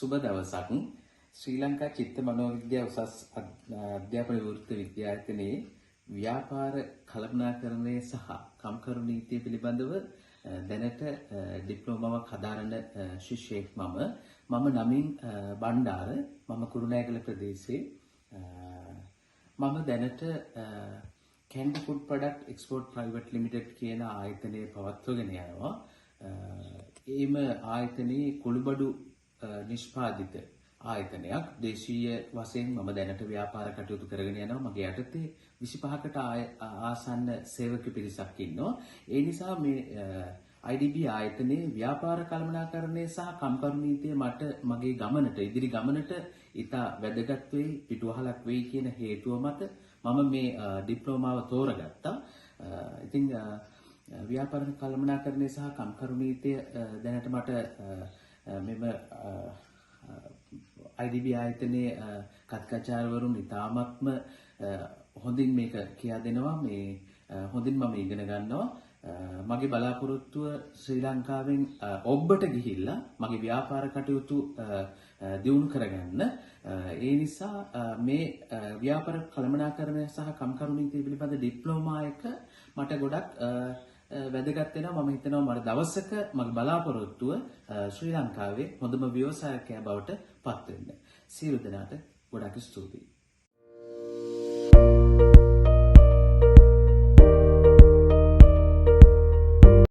සුබ දවසක්. ශ්‍රී ලංකා චිත්ත මනෝවිද්‍යා උසස් අධ්‍යාපන විවෘත විද්‍යායතනයේ ව්‍යාපාර කළමනාකරණය සහ කම්කරු නීතිය පිළිබඳව දැනට ඩිප්ලෝමාවක් හදාරන ශිෂ්‍යයෙක් මම නමින් බණ්ඩාර මම කුරුණෑගල ප්‍රදේශයේ මම දැනට Candy Food Product Export Private Limited කියන ආයතනයේ පවත්වගෙන යනවා. ඒම ආයතනයේ කුළුබඩු නිෂ්පාදිත ආයතනයක්. දේශීය වශයෙන් මම දැනට ව්‍යාපාර කටයුතු කරගෙන යනවා. මගේ යටතේ 25කට ආසන්න සේවක පිරිසක් ඉන්නවා. ඒ නිසා මේ IDB ආයතනයේ ව්‍යාපාර කළමනාකරණය සහ කම්කරු නීතිය මට මගේ ගමනට ඉදිරි ගමනට ඉතා වැදගත් වෙයි, පිටුවහලක් වෙයි කියන හේතුව මත මම මේ ඩිප්ලෝමාව තෝරගත්තා. ඉතින් ව්‍යාපාර කළමනාකරණය සහ කම්කරු නීතිය දැනට මට මෙම IDB ආයතනයේ කතිකාචාර්යවරුන් ඉතාමත්ම හොඳින් මේක කියා දෙනවා. මේ හොඳින් මම ඉගෙන ගන්නවා. මගේ බලාපොරොත්තුව ශ්‍රී ලංකාවෙන් ඔබ්බට ගිහිල්ලා මගේ ව්‍යාපාර කටයුතු දියුණු කරගන්න. ඒ නිසා මේ ව්‍යාපාර කළමනාකරණය සහ කම්කරු නීතිය පිළිබඳ ඩිප්ලෝමා එක මට ගොඩක් වැදගත් වෙනවා. මම හිතනවා මට දවසක මගේ බලාපොරොත්තුව ශ්‍රී ලංකාවේ හොඳම ව්‍යවසායකයා බවට පත් වෙන්න. සියලු දෙනාට ගොඩක් ස්තුතියි.